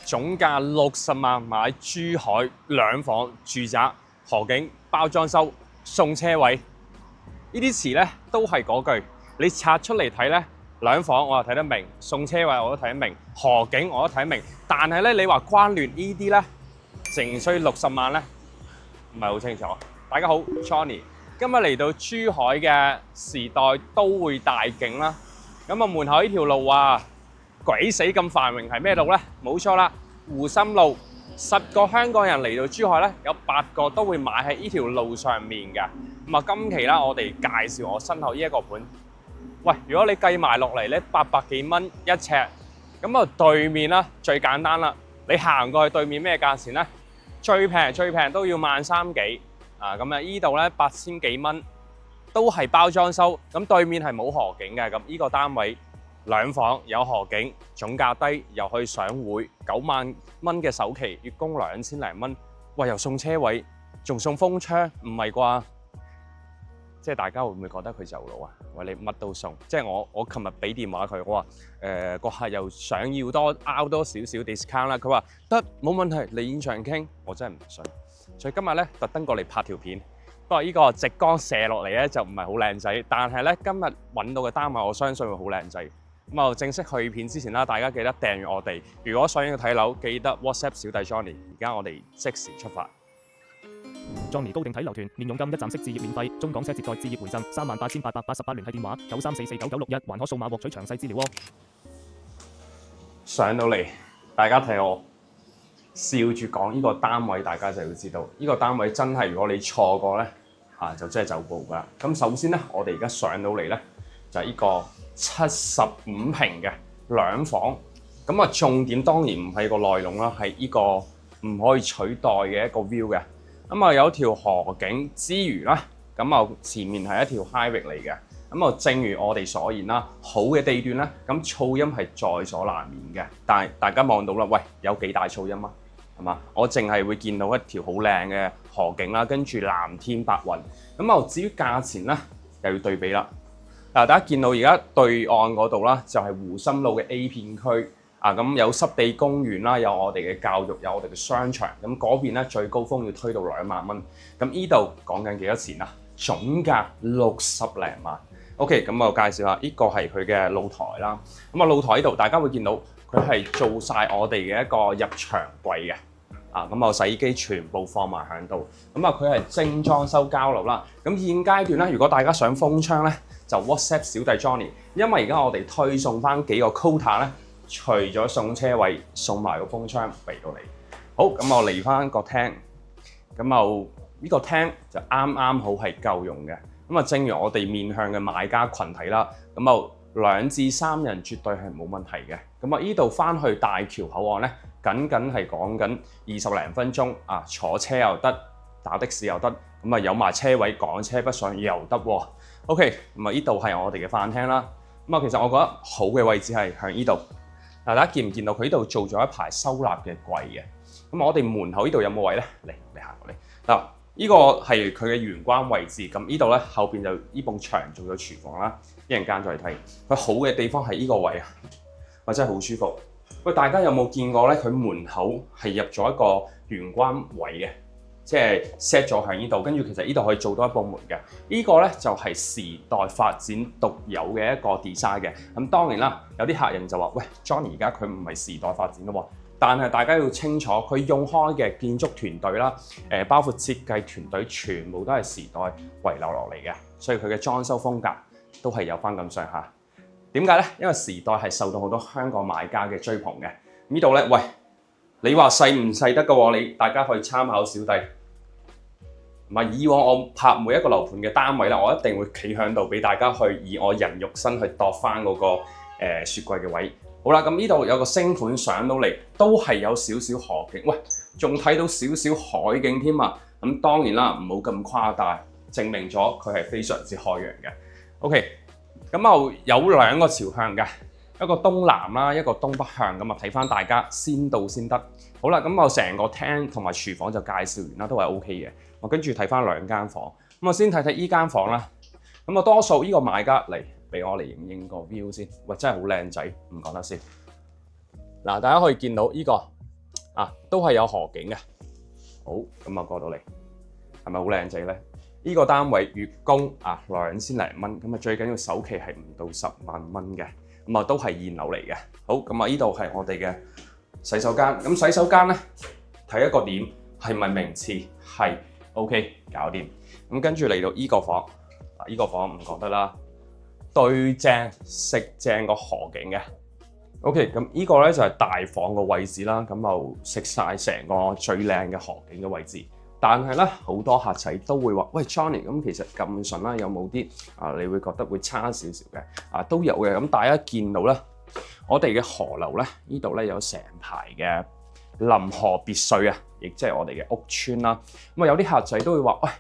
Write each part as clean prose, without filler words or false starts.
總價60萬買珠海兩房住宅河景包裝修送車位，呢啲詞咧都係嗰句，你拆出嚟睇咧，兩房我又睇得明，送車位我都睇得明，河景我都睇得明，但係咧你話關聯呢啲咧，淨需60萬咧，唔係好清楚。大家好 ，Johnny， 今日嚟到珠海嘅時代都會大景啦。咁啊門口呢條路啊，鬼死咁繁榮係咩路咧？冇錯啦，湖心路。10個香港人嚟到珠海咧，有8個都會買喺呢條路上面嘅。咁啊，今期啦，我哋介紹我身後呢一個盤。喂，如果你計埋落嚟咧，800幾蚊一尺，咁啊對面啦，最簡單啦，你行過去對面咩價錢咧？最平都要13000幾啊！咁啊，依度咧8000幾蚊，都係包裝修。咁對面係冇河景嘅，咁呢個單位。兩房有河景，總價低，又可以上會，9萬蚊嘅首期，月供2000零蚊，喂又送車位，仲送風窗，唔係啩？即係大家會唔會覺得佢走佬啊？喂，你乜都送，即係我琴日俾電話佢，我話個客又想要多少少 discount 啦，佢話得冇問題，嚟現場傾，我真係唔信。所以今日咧特登過嚟拍條片，不過呢個直光射落嚟咧就唔係好靚仔，但係咧今日揾到嘅單位，我相信會好靚仔。咁啊，正式去片之前啦，大家記得訂閱我哋。如果想要睇樓，記得 WhatsApp 小弟 Johnny。而家我哋即時出發。Johnny 高定睇樓團，年佣金一站式置業免費，中港車接待置業回贈，38888聯繫電話93449961，還可數碼獲取詳細資料喎。上到嚟，大家睇我笑住講呢個單位，大家就要知道呢個單位真係如果你錯過咧，就真係走步㗎啦。咁首先咧，我哋而家上到嚟咧就係呢個75平嘅兩房，咁啊重點當然唔係個內容啦，係呢個唔可以取代嘅一個 view 嘅。咁啊有條河景之餘啦，咁啊前面係一條 highway 嚟嘅。咁啊正如我哋所言啦，好嘅地段咧，咁噪音係在所難免嘅。但係大家望到啦，喂有幾大噪音啊？係嘛？我淨係會見到一條好靚嘅河景啦，跟住藍天白雲。咁啊至於價錢咧，又要對比啦。大家見到而家對岸嗰度啦，就係湖心路嘅 A 片區啊，咁有濕地公園啦，有我哋嘅教育，有我哋嘅商場，咁嗰邊咧最高峰要推到2萬蚊，咁呢度講緊幾多錢啊？總價60零萬。OK， 咁我介紹下，呢個係佢嘅露台啦。咁啊露台呢度，大家會見到佢係做晒我哋嘅一個入場櫃嘅。咁我洗衣機全部放埋喺度，咁啊佢係精裝修交流啦。咁現階段咧，如果大家想封窗咧，就 WhatsApp 小弟 Johnny， 因為而家我哋推送翻幾個 quota 咧，除咗送車位，送埋個封窗俾到你。好，咁我嚟翻個廳，咁啊呢個廳就啱啱好係夠用嘅。咁啊，正如我哋面向嘅買家群體啦，咁啊2至3人絕對係冇問題嘅。咁啊呢度翻去大橋口岸咧，僅係講緊20零分鐘啊，坐車又得，打的士又得，咁啊有埋車位，趕車北上又得喎。OK， 咁啊呢度係我哋嘅飯廳啦。咁啊其實我覺得好嘅位置係向呢度。大家見唔見到佢呢度做咗一排收納嘅櫃嘅？咁我哋門口呢度有冇位咧？嚟行過嚟嗱。呢個係佢嘅玄關位置，咁呢度咧後邊就呢埲牆做咗廚房啦。一陣間再睇，佢好嘅地方係呢個位啊，哇真係好舒服。喂，大家有冇見過咧？佢門口係入咗一個玄關位嘅，即係 set 咗喺呢度，跟住其實呢度可以做多一部門嘅。呢個咧就係時代發展獨有嘅一個 design 嘅。咁當然啦，有啲客人就話：喂 ，Johnny 而家佢唔係時代發展咯喎。但係大家要清楚，佢用開嘅建築團隊啦，包括設計團隊，全部都係時代遺留落嚟嘅，所以佢嘅裝修風格都係有翻咁上下。點解咧？因為時代係受到好多香港買家嘅追捧嘅。呢度咧，喂，你話細唔細得㗎喎？大家可以參考小弟。唔係以往我拍每一個樓盤嘅單位啦，我一定會企喺度俾大家去以我人肉身去度翻嗰個雪櫃嘅位。好啦，咁呢度有個星盤上到嚟，都係有少少河景，喂，仲睇到少少海景添啊！咁當然啦，唔好咁誇大，證明咗佢係非常之開揚嘅。OK， 咁有2個朝向嘅，一個東南啦，一個東北向，咁啊睇翻大家先到先得。好啦，咁我成個廳同埋廚房就介紹完啦，都係 OK 嘅。我跟住睇翻2間房，咁我先睇睇依間房啦。咁啊多數呢個買家嚟。俾我嚟影個 view 先，喂真係好靚仔，唔講得先。嗱，大家可以見到呢個都係有河景嘅。好，咁啊過到嚟，係咪好靚仔咧？呢個單位月供2000零蚊，咁啊最緊要首期係唔到10萬蚊嘅，咁啊都係現樓嚟嘅。好，咁啊呢度係我哋嘅洗手間，咁洗手間咧睇一個點係咪名廁？係 OK， 搞掂。咁跟住嚟到依個房，依個房唔講得啦，對正食正個河景嘅。OK， 咁呢個咧就係大房個位置啦，咁就食晒成個最靚嘅河景嘅位置。但係咧好多客仔都會話：喂 Johnny， 咁其實咁順啦，有冇啲你會覺得會差少少嘅？都有嘅。咁大家見到咧，我哋嘅河流咧，呢度咧有成排嘅臨河別墅啊，亦即係我哋嘅屋邨啦。咁有啲客仔都會話：喂，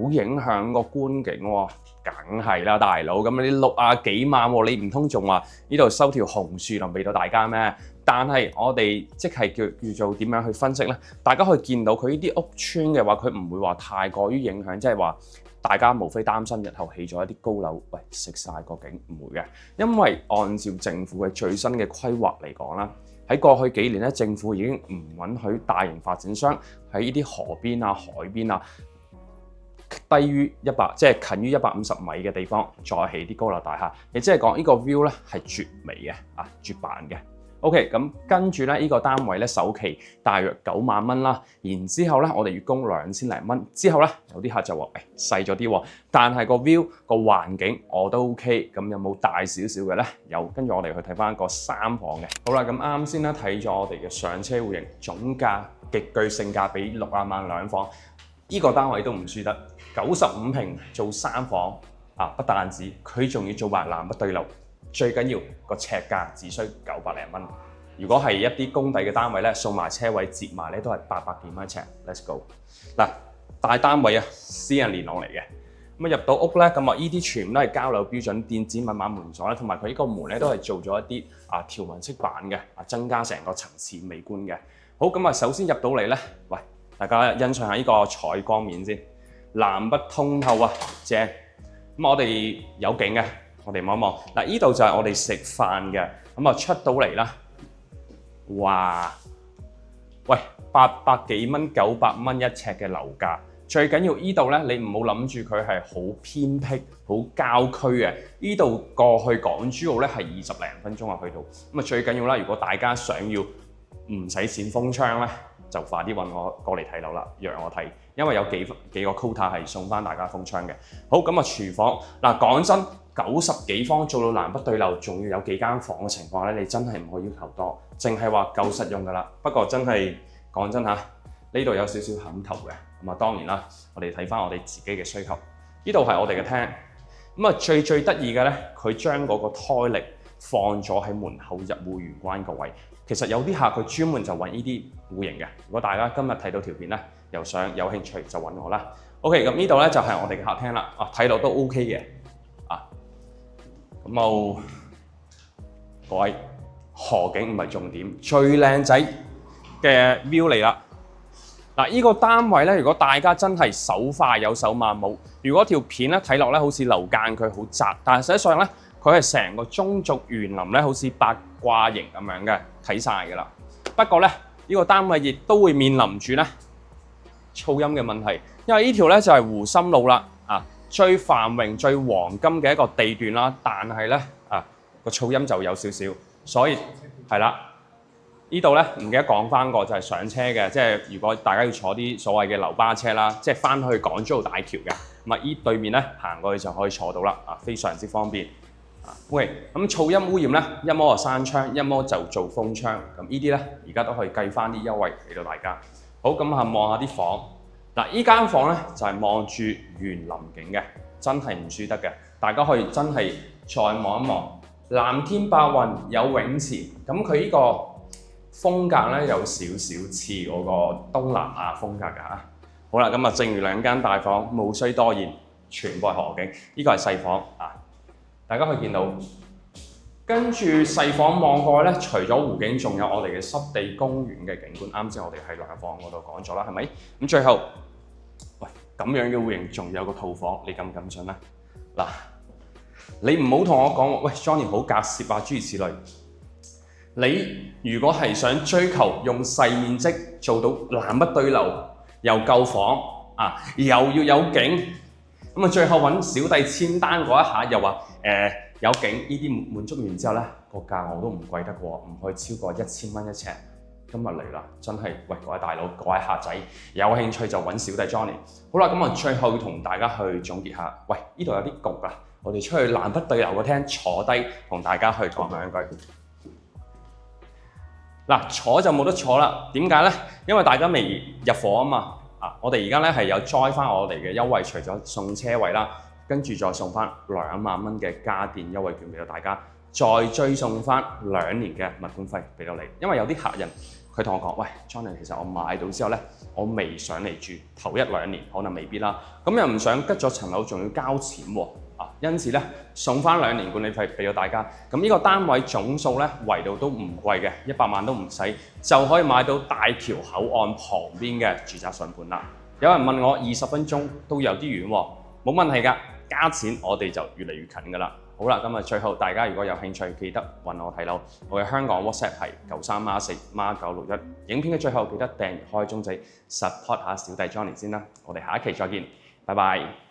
好影響個觀景喎。梗係啦，大佬，咁你60幾萬喎，你唔通仲話呢度收條紅樹林俾到大家咩？但係我哋即係叫做點樣去分析呢？大家可以見到佢呢啲屋邨嘅話，佢唔會話太過於影響，即係話大家無非擔心日後起咗一啲高樓，喂食晒個景，唔會嘅，因為按照政府嘅最新嘅規劃嚟講啦，喺過去幾年咧，政府已經唔允許大型發展商喺呢啲河邊啊、海邊啊，低於即係近於150米嘅地方再起啲高樓大廈，亦即係講呢個 view 咧係絕美嘅絕版嘅。OK， 咁跟住咧呢個單位咧首期大約9萬蚊啦，然之後咧我哋月供2000零蚊，之後咧有啲客就話細咗啲喎，但係個 view 個環境我都 OK， 咁有冇大少少嘅咧？有，跟住我哋去睇翻個3房嘅。好啦，咁啱先咧睇咗我哋嘅上車戶型，總價極具性價比，60萬兩房，呢個單位都唔輸得。95平做3房不但止，佢仲要做埋南北對流，最緊要個尺價只需900零蚊。如果係一啲公地嘅單位咧，送埋車位折埋咧都係800幾蚊尺。Let's go 嗱，大單位私人連廊嚟嘅。咁入到屋咧，咁呢啲全部都係交樓標準電子密碼門鎖咧，同埋佢呢個門咧都係做咗一啲條紋式板嘅，增加成個層次美觀嘅。好，咁首先入到嚟咧，喂，大家欣賞下呢個採光面先。南北通透正。咁我哋有景嘅，我哋望一望。嗱，呢度就係我哋食飯嘅。咁出到嚟啦，哇！喂，800幾蚊、900蚊一尺嘅樓價。最緊要呢度咧，你唔好諗住佢係好偏僻、好郊區嘅。呢度過去港珠澳咧係20零分鐘去到。咁最緊要啦，如果大家想要唔使錢封窗咧，就快啲揾我過嚟睇樓啦，讓我睇。因為有幾個 quota 係送翻大家封窗嘅。好，咁廚房嗱，講真，90幾方做到南北對流，仲要有幾間房嘅情況咧，你真係唔可以要求多，淨係話夠實用噶啦。不過真係講真呢度有少少冚頭嘅。咁當然啦，我哋睇翻我哋自己嘅需求。呢度係我哋嘅廳。咁最得意嘅咧，佢將嗰個胎力放咗喺門口入戶玄關個位。其實有啲客佢專門就揾呢啲戶型嘅。如果大家今日睇到條片咧，有興趣就揾我啦。OK， 咁呢度咧就係我哋嘅客廳啦。睇落都 OK 嘅。咁各位，河景唔係重點，最靚仔嘅 view 嚟啦。嗱，呢個單位咧，如果大家真係手快有手慢冇，如果條片咧睇落咧好似樓間佢好窄，但係實際上咧佢係成個中軸園林咧，好似八卦形咁樣嘅，睇晒㗎啦。不過咧，呢個單位亦都會面臨住咧噪音嘅問題，因為呢條咧就係湖心路啦，最繁榮、最黃金嘅一個地段啦。但係咧個噪音就有少少，所以係啦。呢度咧唔記得講翻個就係上車嘅，即係如果大家要坐啲所謂嘅樓巴車啦，即係翻去港珠澳大橋嘅，咁依對面咧行過去就可以坐到啦，非常之方便。喂，咁噪音污染咧，一摸就閂窗，一摸就做封窗，咁呢啲咧而家都可以計翻啲優惠俾到大家。好，咁望下啲房。嗱，依間房咧就係望住園林景嘅，真係唔輸得嘅。大家可以真係再望一望，藍天白雲有泳池，咁佢呢個風格咧有少少似嗰個東南亞風格㗎嚇。好啦，咁正如兩間大房，無需多言，全部係河景。呢個係細房大家可以見到。跟住細房望過去咧，除咗湖景，仲有我哋嘅濕地公園嘅景觀。啱先我哋喺兩房嗰度講咗啦，係咪？咁最後，喂，咁樣嘅戶型仲有個套房，你敢唔敢信咧？嗱，你唔好同我講，喂 Johnny 好隔涉諸如此類。你如果係想追求用細面積做到南北對流，又夠房啊，又要有景，咁啊最後揾小弟簽單嗰一下又話有景，呢啲滿足完之後咧，個價我都唔貴得過，唔可以超過1000蚊一尺。今日嚟啦，真係喂各位大佬、各位客仔，有興趣就揾小弟 Johnny。好啦，咁啊最後要同大家去總結下，喂呢度有啲焗啊，我哋出去南北對流個廳坐低，同大家去講兩句。嗱，坐就冇得坐啦，點解咧？因為大家未入伙啊嘛。我哋而家咧係有載翻我哋嘅優惠，除咗送車位啦，跟住再送翻2萬蚊嘅家電優惠券俾到大家，再追送翻2年嘅物管費俾到你。因為有啲客人佢同我講，喂 Johnny， 其實我買到之後咧，我未上嚟住，頭1-2年可能未必啦，咁又唔想吉咗層樓仲要交錢喎。因此咧送翻2年管理費俾到大家，咁呢個單位總數咧圍到都唔貴嘅，100萬都唔使就可以買到大橋口岸旁邊嘅住宅上盤啦。有人問我20分鐘都有啲遠喎，冇問題㗎，加錢我哋就越嚟越近㗎啦。好啦，咁啊最後大家如果有興趣，記得揾我睇樓，我嘅香港 WhatsApp 係93孖4孖961。影片嘅最後記得訂閱開鐘仔 support 下小弟 Johnny 先啦，我哋下一期再見，拜拜。